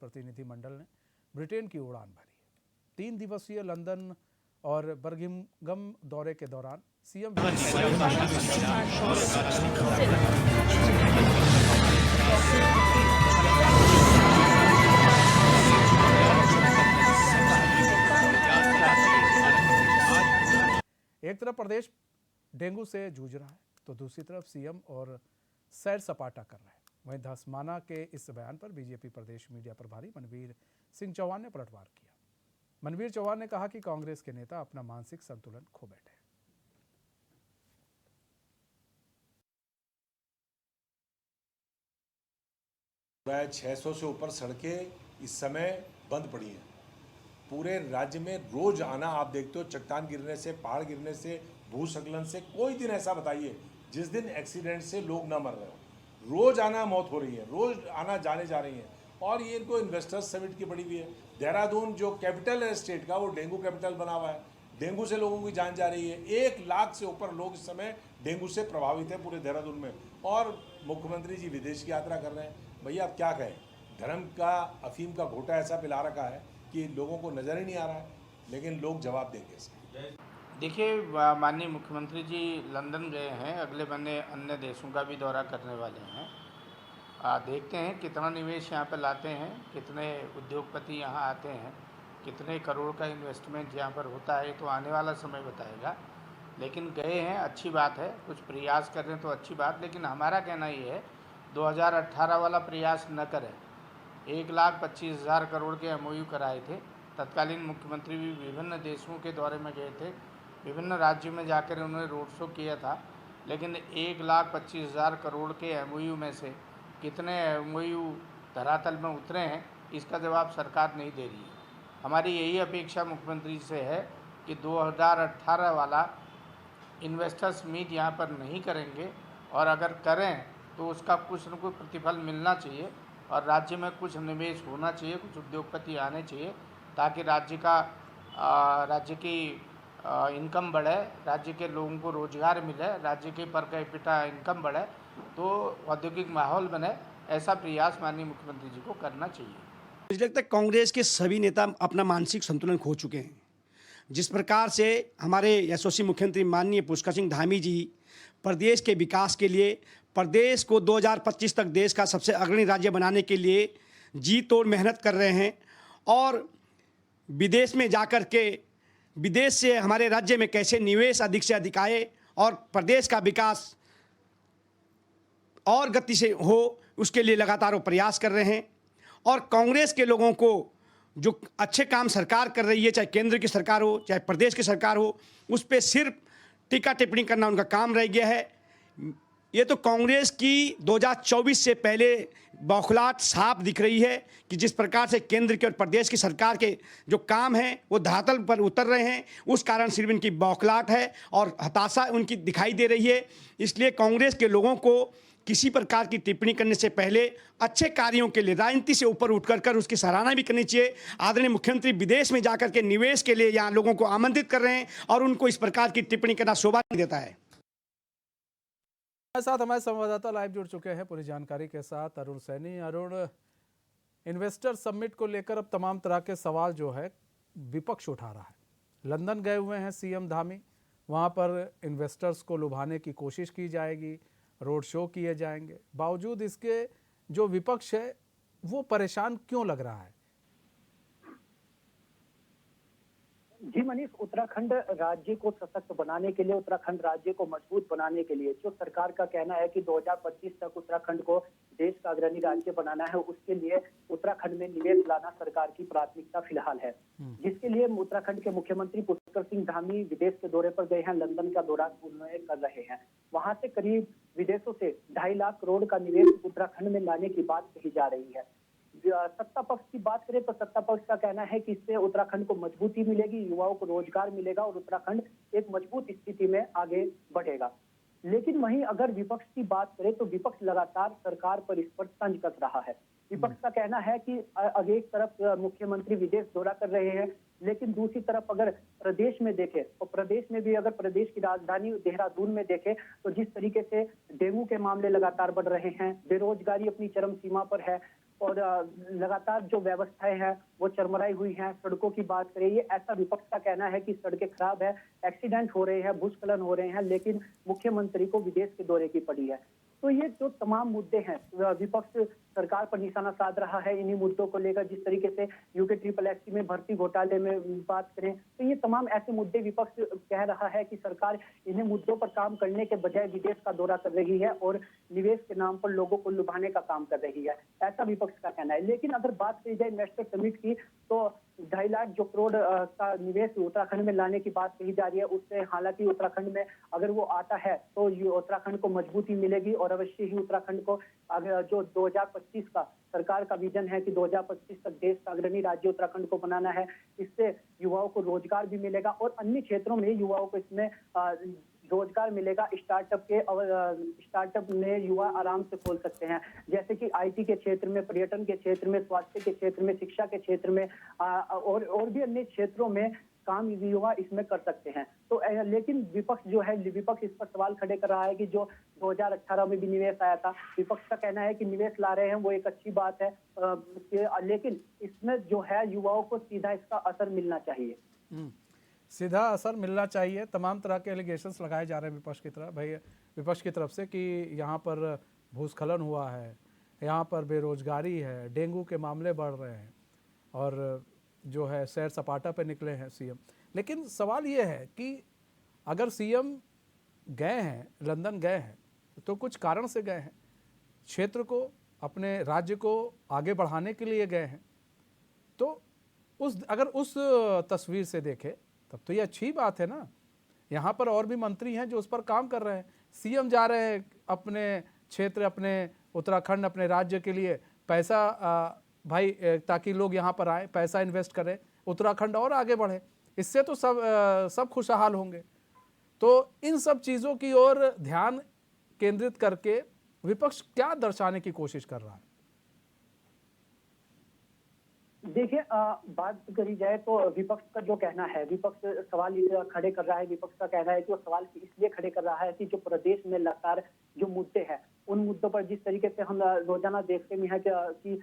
प्रतिनिधिमंडल ने ब्रिटेन की उड़ान भरी है। 3 दिवसीय लंदन और बर्मिंघम दौरे के दौरान सीएम एक तरफ प्रदेश डेंगू से जूझ रहा है तो दूसरी तरफ सीएम और सैर सपाटा कर रहे हैं। वहीं धसमाना के इस बयान पर बीजेपी प्रदेश मीडिया प्रभारी मनवीर सिंह चौहान ने पलटवार किया। मनवीर चौहान ने कहा कि कांग्रेस के नेता अपना मानसिक संतुलन खो बैठे हैं। 600 से ऊपर सड़कें इस समय बंद पड़ी हैं। पूरे राज्य में रोज आना आप देखते हो, चट्टान गिरने से, पहाड़ गिरने से, भूस्खलन से। कोई दिन ऐसा बताइए जिस दिन एक्सीडेंट से लोग ना मर रहे हो। रोज आना मौत हो रही है, रोज आना जाने जा रही है। और ये इनको इन्वेस्टर्स समिट की पड़ी हुई है। देहरादून जो कैपिटल है स्टेट का, वो डेंगू कैपिटल बना हुआ है। डेंगू से लोगों की जान जा रही है। 1 लाख से ऊपर लोग इस समय डेंगू से प्रभावित हैं पूरे देहरादून में। और मुख्यमंत्री जी विदेश की यात्रा कर रहे हैं। भैया आप क्या कहें, धर्म का, अफीम का घोटा ऐसा पिला रखा है कि लोगों को नज़र ही नहीं आ रहा है, लेकिन लोग जवाब देंगे इसका। देखिए, माननीय मुख्यमंत्री जी लंदन गए हैं, अगले महीने अन्य देशों का भी दौरा करने वाले हैं। देखते हैं कितना निवेश यहाँ पर लाते हैं, कितने उद्योगपति यहाँ आते हैं, कितने करोड़ का इन्वेस्टमेंट यहाँ पर होता है, तो आने वाला समय बताएगा। लेकिन गए हैं, अच्छी बात है, कुछ प्रयास कर रहे हैं तो अच्छी बात। लेकिन हमारा कहना ये है 2018 वाला प्रयास न करें। 1,25,000 करोड़ के MOU कराए थे। तत्कालीन मुख्यमंत्री भी विभिन्न देशों के दौरे में गए थे, विभिन्न राज्यों में जाकर उन्होंने रोड शो किया था। लेकिन 1,25,000 करोड़ के MOU में से कितने MOU धरातल में उतरे हैं, इसका जवाब सरकार नहीं दे रही है। हमारी यही अपेक्षा मुख्यमंत्री से है कि 2018 वाला इन्वेस्टर्स मीट यहाँ पर नहीं करेंगे, और अगर करें तो उसका कुछ न कुछ प्रतिफल मिलना चाहिए और राज्य में कुछ निवेश होना चाहिए, कुछ उद्योगपति आने चाहिए, ताकि राज्य की इनकम बढ़े, राज्य के लोगों को रोजगार मिले, राज्य की पर कैपिटा इनकम बढ़े, तो औद्योगिक माहौल बने। ऐसा प्रयास माननीय मुख्यमंत्री जी को करना चाहिए। मुझे लगता है कांग्रेस के सभी नेता अपना मानसिक संतुलन खो चुके हैं। जिस प्रकार से हमारे यशस्वी मुख्यमंत्री माननीय पुष्कर सिंह धामी जी प्रदेश के विकास के लिए, प्रदेश को 2025 तक देश का सबसे अग्रणी राज्य बनाने के लिए जी तोड़ मेहनत कर रहे हैं, और विदेश में जाकर के विदेश से हमारे राज्य में कैसे निवेश अधिक से अधिक आए और प्रदेश का विकास और गति से हो, उसके लिए लगातार वो प्रयास कर रहे हैं। और कांग्रेस के लोगों को जो अच्छे काम सरकार कर रही है, चाहे केंद्र की सरकार हो चाहे प्रदेश की सरकार हो, उस पर सिर्फ टीका टिप्पणी करना उनका काम रह गया है। ये तो कांग्रेस की 2024 से पहले बौखलाहट साफ दिख रही है कि जिस प्रकार से केंद्र के और प्रदेश की सरकार के जो काम हैं वो धरातल पर उतर रहे हैं, उस कारण सिर्फ इनकी बौखलाहट है और हताशा उनकी दिखाई दे रही है। इसलिए कांग्रेस के लोगों को किसी प्रकार की टिप्पणी करने से पहले अच्छे कार्यों के लिए राजनीति से ऊपर उठकर उसकी सराहना भी करनी चाहिए। आदरणीय मुख्यमंत्री विदेश में जाकर के निवेश के लिए यहाँ लोगों को आमंत्रित कर रहे हैं और उनको इस प्रकार की टिप्पणी करना शोभा नहीं देता है। हमारे साथ हमारे संवाददाता लाइव जुड़ चुके हैं पूरी जानकारी के साथ। अरुण सैनी, अरुण, इन्वेस्टर समिट को लेकर अब तमाम तरह के सवाल जो है विपक्ष उठा रहा है। लंदन गए हुए हैं सीएम धामी, वहां पर इन्वेस्टर्स को लुभाने की कोशिश की जाएगी, रोड शो किए जाएंगे। बावजूद इसके जो विपक्ष है वो परेशान क्यों लग रहा है? जी मनीष, उत्तराखंड राज्य को सशक्त बनाने के लिए, उत्तराखंड राज्य को मजबूत बनाने के लिए जो सरकार का कहना है कि 2025 तक उत्तराखंड को देश का अग्रणी राज्य बनाना है, उसके लिए उत्तराखंड में निवेश लाना सरकार की प्राथमिकता फिलहाल है। जिसके लिए उत्तराखंड के मुख्यमंत्री पुष्कर सिंह धामी विदेश के दौरे पर गए हैं, लंदन का दौरा उन्होंने कर रहे हैं। वहां से करीब विदेशों से 2.5 लाख करोड़ का निवेश उत्तराखंड में लाने की बात कही जा रही है। सत्ता पक्ष की बात करें तो सत्ता पक्ष का कहना है कि इससे उत्तराखंड को मजबूती मिलेगी, युवाओं को रोजगार मिलेगा और उत्तराखंड एक मजबूत स्थिति में आगे बढ़ेगा। लेकिन वहीं अगर विपक्ष की बात करें तो विपक्ष लगातार सरकार पर इस पर तंज कस रहा है। विपक्ष का कहना है कि एक तरफ मुख्यमंत्री विदेश दौरा कर रहे हैं, लेकिन दूसरी तरफ अगर प्रदेश में देखें तो प्रदेश में भी, अगर प्रदेश की राजधानी देहरादून में देखें तो जिस तरीके से डेंगू के मामले लगातार बढ़ रहे हैं, बेरोजगारी अपनी चरम सीमा पर है, और लगातार जो व्यवस्थाएं हैं वो चरमराई हुई हैं। सड़कों की बात करें, ये ऐसा विपक्ष का कहना है कि सड़कें खराब है, एक्सीडेंट हो रहे हैं, भूस्खलन हो रहे हैं, लेकिन मुख्यमंत्री को विदेश के दौरे की पड़ी है। तो ये जो तमाम मुद्दे हैं, विपक्ष सरकार पर निशाना साध रहा है इन्हीं मुद्दों को लेकर। जिस तरीके से यूके ट्रिपल एससी में भर्ती घोटाले में बात करें, तो ये तमाम ऐसे मुद्दे विपक्ष कह रहा है कि सरकार इन्हीं मुद्दों पर काम करने के बजाय विदेश का दौरा कर रही है और निवेश के नाम पर लोगों को लुभाने का काम कर रही है, ऐसा विपक्ष का कहना है। लेकिन अगर बात की जाए इन्वेस्टर समिट की, तो 2.5 लाख जो करोड़ का निवेश उत्तराखंड में लाने की बात कही जा रही है, उससे हालांकि उत्तराखंड में अगर वो आता है तो ये उत्तराखंड को मजबूती मिलेगी और अवश्य ही उत्तराखंड को अगर जो 2025 का सरकार का विजन है कि 2025 तक देश का अग्रणी राज्य उत्तराखंड को बनाना है, इससे युवाओं को रोजगार भी मिलेगा और अन्य क्षेत्रों में युवाओं को इसमें रोजगार मिलेगा। स्टार्टअप में युवा आराम से खोल सकते हैं, जैसे कि आईटी के क्षेत्र में, पर्यटन के क्षेत्र में, स्वास्थ्य के क्षेत्र में, शिक्षा के क्षेत्र में और भी अन्य क्षेत्रों में काम युवा इसमें कर सकते हैं। तो लेकिन विपक्ष जो है, विपक्ष इस पर सवाल खड़े कर रहा है कि जो 2018 में भी निवेश आया था, विपक्ष का कहना है कि निवेश ला रहे हैं वो एक अच्छी बात है, लेकिन इसमें जो है युवाओं को सीधा इसका असर मिलना चाहिए। सीधा असर मिलना चाहिए। तमाम तरह के एलिगेशंस लगाए जा रहे हैं विपक्ष की तरफ से कि यहाँ पर भूस्खलन हुआ है, यहाँ पर बेरोजगारी है, डेंगू के मामले बढ़ रहे हैं और जो है सैर सपाटा पे निकले हैं सीएम। लेकिन सवाल ये है कि अगर सीएम गए हैं, लंदन गए हैं, तो कुछ कारण से गए हैं, क्षेत्र को, अपने राज्य को आगे बढ़ाने के लिए गए हैं। तो अगर उस तस्वीर से देखें तब तो ये अच्छी बात है ना। यहाँ पर और भी मंत्री हैं जो उस पर काम कर रहे हैं। सीएम जा रहे हैं अपने क्षेत्र, अपने उत्तराखंड, अपने राज्य के लिए पैसा भाई, ताकि लोग यहाँ पर आए, पैसा इन्वेस्ट करें, उत्तराखंड और आगे बढ़े, इससे तो सब खुशहाल होंगे। तो इन सब चीज़ों की ओर ध्यान केंद्रित करके विपक्ष क्या दर्शाने की कोशिश कर रहा है? देखिए, बात करी जाए तो विपक्ष का जो कहना है, विपक्ष सवाल खड़े कर रहा है। विपक्ष का कहना है कि वो सवाल इसलिए खड़े कर रहा है कि जो प्रदेश में लगातार जो मुद्दे हैं, उन मुद्दों पर जिस तरीके से हम रोजाना देखते भी हैं कि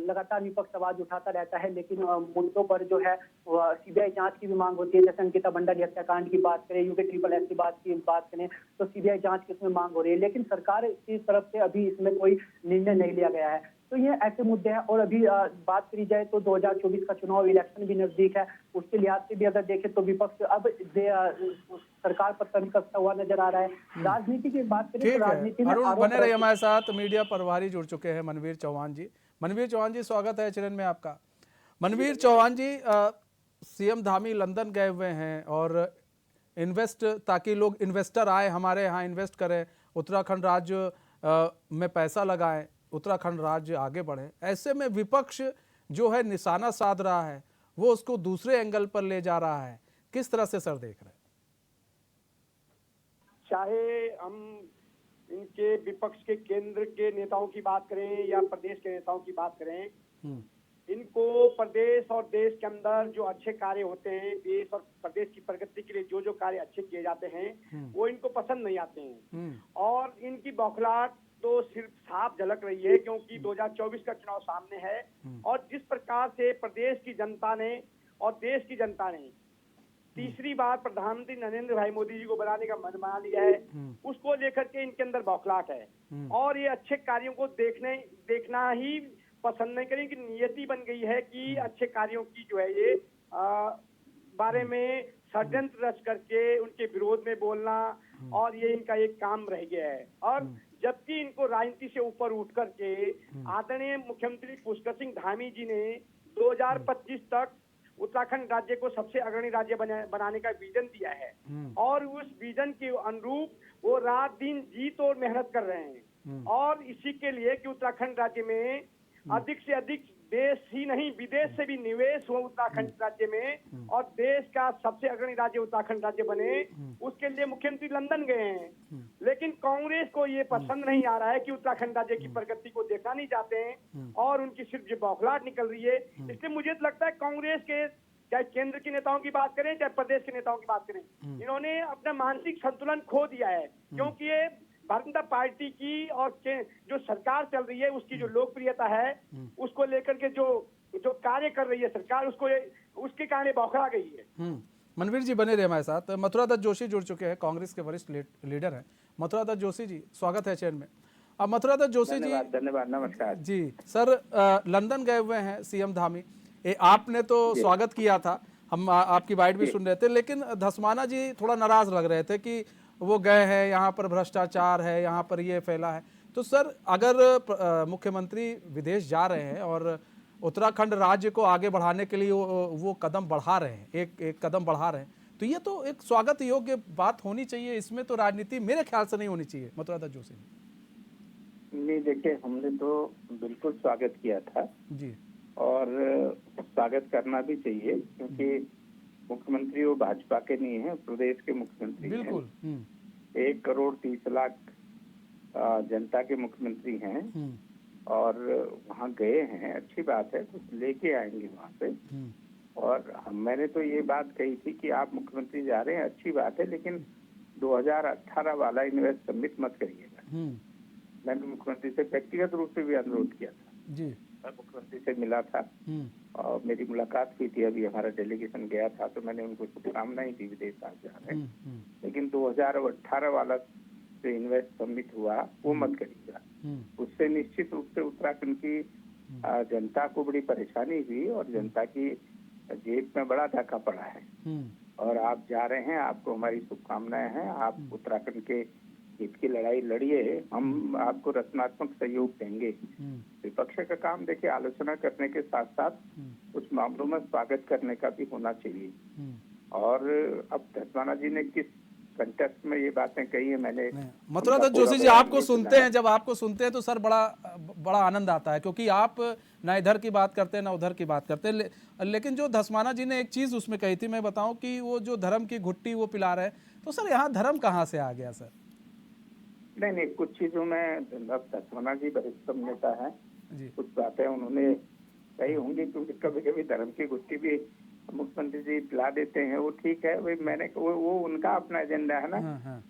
लगातार विपक्ष आवाज उठाता रहता है, लेकिन मुद्दों पर जो है सीबीआई जांच की भी मांग होती है। जैसे अंकिता भंडारी हत्याकांड की बात करें, यूके ट्रिपल एस की बात करें, तो सीबीआई जांच की इसमें मांग हो रही है, लेकिन सरकार की तरफ से अभी इसमें कोई निर्णय नहीं लिया गया है। तो ये ऐसे मुद्दे हैं। और अभी बात करी जाए तो 2024 का चुनाव, इलेक्शन भी नजदीक है, उसके लिहाज से भी अगर देखें तो विपक्ष अब सरकार पर तंज कसता हुआ नजर आ रहा है। राजनीति की बात करें तो राजनीति में अरुण बने रहिए हमारे साथ। मीडिया प्रभारी जुड़ चुके हैं मनवीर चौहान जी। मनवीर चौहान जी, स्वागत है चरण में आपका। मनवीर चौहान जी, सीएम धामी लंदन गए हुए हैं और ताकि लोग इन्वेस्टर आए, हमारे यहाँ इन्वेस्ट करें, उत्तराखंड राज्य में पैसा लगाएं, उत्तराखंड राज्य आगे बढ़े। ऐसे में विपक्ष जो है निशाना साध रहा है, वो उसको दूसरे एंगल पर ले जा रहा है। किस तरह से सर देख रहे हैं? चाहे हम इनके विपक्ष के केंद्र के नेताओं की बात करें या प्रदेश के नेताओं की बात करें, इनको प्रदेश और देश के अंदर जो अच्छे कार्य होते हैं, देश और प्रदेश की प्रगति के लिए जो कार्य अच्छे किए जाते हैं, वो इनको पसंद नहीं आते हैं। और इनकी बौखलाहट तो सिर्फ साफ झलक रही है, क्योंकि 2024 का चुनाव सामने है और जिस प्रकार से प्रदेश की जनता ने और देश की जनता ने तीसरी बार प्रधानमंत्री नरेंद्र भाई मोदी जी को बनाने का मन बना लिया है, उसको लेकर के इनके अंदर बौखलाहट है और ये अच्छे कार्यों को देखना ही पसंद नहीं करें कि नियति बन गई है कि अच्छे कार्यों की जो है ये बारे में षड्यंत्र रच करके उनके विरोध में बोलना, और ये इनका एक काम रह गया है। और जबकि इनको राजनीति से ऊपर उठ करके आदरणीय मुख्यमंत्री पुष्कर सिंह धामी जी ने 2025 तक उत्तराखंड राज्य को सबसे अग्रणी राज्य बनाने का विजन दिया है और उस विजन के अनुरूप वो रात दिन जी तोड़ मेहनत कर रहे हैं। और इसी के लिए कि उत्तराखंड राज्य में अधिक से अधिक देश ही नहीं विदेश से भी निवेश हो उत्तराखंड राज्य में और देश का सबसे अग्रणी राज्य उत्तराखंड राज्य बने, उसके लिए मुख्यमंत्री लंदन गए हैं। लेकिन कांग्रेस को ये पसंद नहीं आ रहा है कि उत्तराखंड राज्य की प्रगति को देखना नहीं चाहते हैं और उनकी सिर्फ ये बौखलाहट निकल रही है। इसलिए मुझे तो लगता है कांग्रेस के, चाहे केंद्र के नेताओं की बात करें चाहे प्रदेश के नेताओं की बात करें, इन्होंने अपना मानसिक संतुलन खो दिया है, क्योंकि ये भारतीय जनता पार्टी की और जो सरकार चल रही है उसकी जो लोकप्रियता है उसको लेकर के जो जो कार्य कर रही है सरकार उसके कारण ये बौखला गई है। मनवीर जी बने रहे हमारे साथ। मथुरा दत्त जोशी जुड़ चुके हैं, कांग्रेस के वरिष्ठ लीडर हैं। मथुरा दत्त जोशी जी, स्वागत है चैन में। अब मथुरा दत्त जोशी जी, धन्यवाद, नमस्कार जी सर, लंदन गए हुए हैं सीएम धामी। आपने तो स्वागत किया था, हम आपकी बाइट भी सुन रहे थे, लेकिन धस्माना जी थोड़ा नाराज लग रहे थे कि वो गए हैं, यहाँ पर भ्रष्टाचार है, यहाँ पर ये फैला है। तो सर, अगर मुख्यमंत्री विदेश जा रहे हैं और उत्तराखंड राज्य को आगे बढ़ाने के लिए वो कदम बढ़ा रहे हैं, एक कदम बढ़ा रहे हैं, तो ये तो एक स्वागत योग्य बात होनी चाहिए। इसमें तो राजनीति मेरे ख्याल से नहीं होनी चाहिए। मथुरा दत्त जोशी नहीं, देखिए हमने तो बिल्कुल स्वागत किया था जी, और स्वागत करना भी चाहिए, क्योंकि मुख्यमंत्री वो भाजपा के नहीं है, प्रदेश के मुख्यमंत्री बिल्कुल। हैं। 1,30,00,000 जनता के मुख्यमंत्री हैं और वहाँ गए हैं, अच्छी बात है, कुछ लेके आएंगे वहाँ से। और मैंने तो ये बात कही थी कि आप मुख्यमंत्री जा रहे हैं, अच्छी बात है, लेकिन 2018 वाला इन्वेस्ट समिट मत करिएगा। मैंने मुख्यमंत्री से व्यक्तिगत रूप से भी अनुरोध किया था जी, मैं मुख्यमंत्री से मिला था और मेरी मुलाकात हुई थी, अभी हमारा डेलीगेशन गया था, तो मैंने उनको शुभकामनाएं दी विदेश आप जा रहे हैं। लेकिन 2018 वाला जो इन्वेस्ट समिट हुआ वो मत करिएगा। उससे निश्चित रूप से उत्तराखंड की जनता को बड़ी परेशानी हुई और जनता की जेब में बड़ा धक्का पड़ा है। और आप जा रहे हैं, आपको हमारी शुभकामनाएं हैं, आप उत्तराखंड के हित की लड़ाई लड़िए, हम आपको रचनात्मक सहयोग देंगे। विपक्ष का काम देखिए आलोचना करने के साथ साथ कुछ मामलों में स्वागत करने का भी होना चाहिए। और अब धस्माना जी ने किस कंटेक्स्ट में ये बातें कही है, मैंने मथुरा दत्त जोशी जी आपको सुनते हैं, जब आपको सुनते हैं तो सर बड़ा आनंद आता है, क्योंकि आप ना इधर की बात करते हैं ना उधर की बात करते हैं। लेकिन जो धस्माना जी ने एक चीज उसमें कही थी, मैं बताऊं कि वो जो धर्म की घुट्टी वो पिला रहे हैं, तो सर यहाँ धर्म कहाँ से आ गया सर? नहीं, कुछ चीजों में धस्माना जी वरिष्ठ नेता है, कुछ बातें उन्होंने कही होंगी, क्योंकि कभी कभी धर्म की गुत्थी भी मुख्यमंत्री जी पिला देते हैं, वो ठीक है। वही मैंने वो उनका अपना एजेंडा है ना।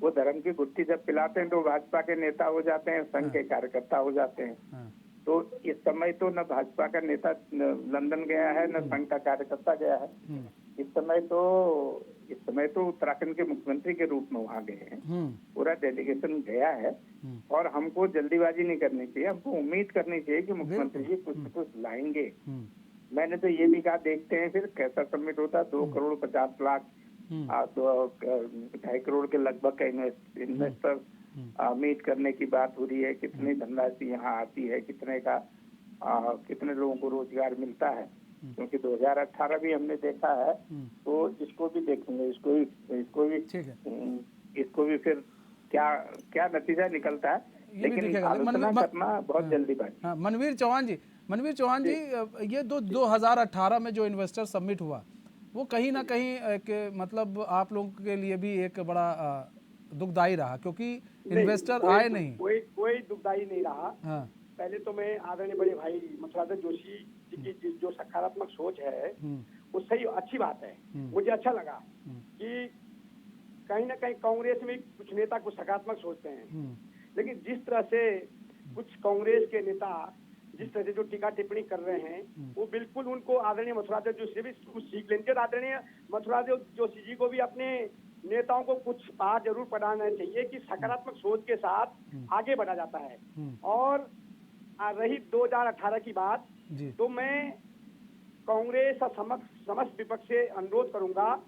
वो धर्म की गुत्थी जब पिलाते हैं तो भाजपा के नेता हो जाते हैं, संघ के कार्यकर्ता हो जाते हैं। तो इस समय तो न भाजपा का नेता लंदन गया है, न संघ का कार्यकर्ता गया है। इस समय तो उत्तराखंड के मुख्यमंत्री के रूप में वहाँ गए हैं, पूरा डेलीगेशन गया है। और हमको जल्दीबाजी नहीं करनी चाहिए, हमको उम्मीद करनी चाहिए कि मुख्यमंत्री जी कुछ न कुछ लाएंगे। मैंने तो ये भी कहा, देखते हैं फिर कैसा सबमिट होता है। 2,50,00,000 2.5 करोड़ के लगभग का इन्वेस्टर मीट करने की बात हो रही है। कितनी धनराशि यहाँ आती है, कितने लोगों को रोजगार मिलता है, क्योंकि 2018 भी हमने देखा है, तो इसको भी देखेंगे, इसको भी फिर क्या नतीजा निकलता है, लेकिन आलोचना करना बहुत जल्दी बात। हाँ, मनवीर चौहान जी, ये 2018 में जो इन्वेस्टर समिट हुआ वो कहीं ना कहीं मतलब आप लोगों के लिए भी एक बड़ा दुखदाई रहा, क्योंकि इन्वेस्टर आए नहीं। कोई दुखदाई नहीं रहा। हाँ। पहले तो मैं आदरणीय बड़े भाई मथुरा दत्त जोशी जी की जो सकारात्मक सोच है वो सही अच्छी बात है। मुझे अच्छा लगा कि कहीं ना कहीं कांग्रेस में कुछ नेता कुछ सकारात्मक सोचते हैं, लेकिन जिस तरह से कुछ कांग्रेस के नेता जिस तरह से जो टीका टिप्पणी कर रहे हैं, वो बिल्कुल उनको आदरणीय मथुरा दत्त जोशी भी कुछ सीख लेंगे। आदरणीय मथुरा दत्त जोशी जी को भी अपने नेताओं को कुछ बात जरूर पढ़ाना चाहिए कि सकारात्मक सोच के साथ आगे बढ़ा जाता है। और रही 2018 की बात, तो मैं कांग्रेस और समस्त विपक्ष से अनुरोध करूंगा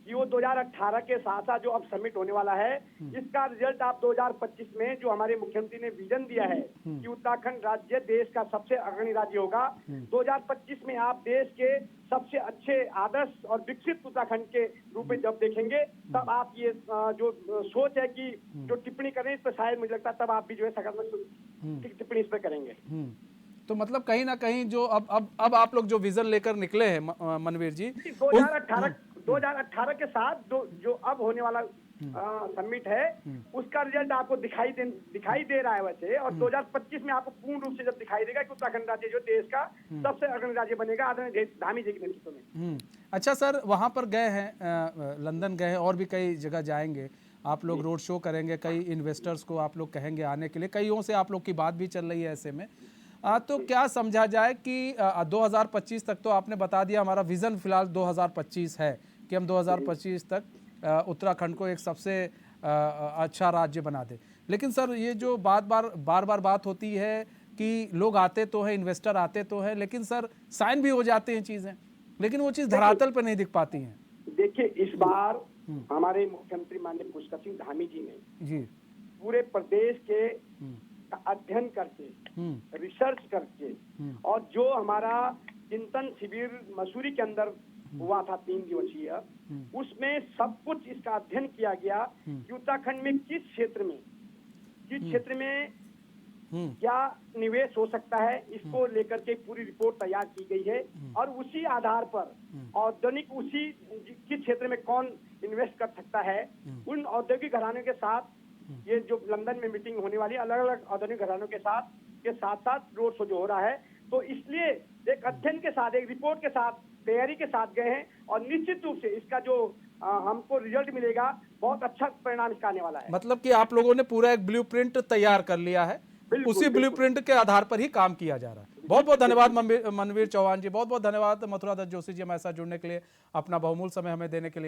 कि वो 2018 के साथ साथ जो अब समिट होने वाला है, इसका रिजल्ट आप 2025 में जो हमारे मुख्यमंत्री ने विजन दिया है कि उत्तराखंड राज्य देश का सबसे अग्रणी राज्य होगा, 2025 में आप देश के सबसे अच्छे आदर्श और विकसित उत्तराखंड के रूप में जब देखेंगे, तब आप ये जो सोच है कि जो टिप्पणी करें इस पर, शायद मुझे लगता है तब आप भी जो है सकारात्मक टिप्पणी इस पर करेंगे। तो मतलब कहीं ना कहीं जो अब आप लोग जो विजन लेकर निकले हैं मनवीर जी, 2018 के साथ जो अब होने वाला समिट है, उसका रिजल्ट आपको दिखाई दे रहा है वैसे। और 2025 में आपको पूर्ण रूप से जब दिखाई देगा कि उत्तराखंड राज्य जो देश का सबसे अग्रणी राज्य बनेगा आदरणीय धामी जी के नेतृत्व में। अच्छा सर, वहाँ पर गए हैं, लंदन गए हैं और भी कई जगह जाएंगे। आप लोग रोड शो करेंगे, कई इन्वेस्टर्स को आप लोग कहेंगे आने के लिए, कईयों से आप लोग की बात भी चल रही है ऐसे में। तो क्या समझा जाए कि 2025 तक तो आपने बता दिया, हमारा विज़न फिलहाल 2025 है कि हम 2025 तक उत्तराखंड को एक सबसे अच्छा राज्य बना दे। लेकिन सर ये जो बार बार बात होती है कि लोग आते तो हैं, इन्वेस्टर आते तो हैं, लेकिन सर साइन भी हो जाते हैं चीज़ें, लेकिन वो चीज़ धरातल पर नहीं दिख पाती हैं। देखिए, इस बार हमारे मुख्यमंत्री माननीय पुष्कर सिंह धामी जी ने जी पूरे प्रदेश के अध्ययन करके, रिसर्च करके, और जो हमारा चिंतन शिविर मसूरी के अंदर हुआ था 3 दिवसीय, उसमें सब कुछ इसका अध्ययन किया गया कि उत्तराखंड में किस क्षेत्र में क्या निवेश हो सकता है, इसको लेकर के पूरी रिपोर्ट तैयार की गई है। और उसी आधार पर औद्योगिक, उसी किस क्षेत्र में कौन इन्वेस्ट कर सकता है, उन औद्योगिक घरानों के साथ ये जो लंदन में मीटिंग होने वाली, अलग अलग औद्योगिक घरानों के साथ रोड शो जो हो रहा है, तो इसलिए एक अध्ययन के साथ, एक रिपोर्ट के साथ, तैयारी के साथ गए हैं। और निश्चित रूप से इसका जो हमको रिजल्ट मिलेगा, बहुत अच्छा परिणाम इसका आने वाला है। मतलब कि आप लोगों ने पूरा एक ब्लूप्रिंट तैयार कर लिया है, उसी ब्लूप्रिंट के आधार पर ही काम किया जा रहा है। बहुत बहुत धन्यवाद मनवीर चौहान जी, बहुत बहुत धन्यवाद मथुरा दत्त जोशी जी हमारे साथ जुड़ने के लिए, अपना बहुमूल्य समय हमें देने के लिए।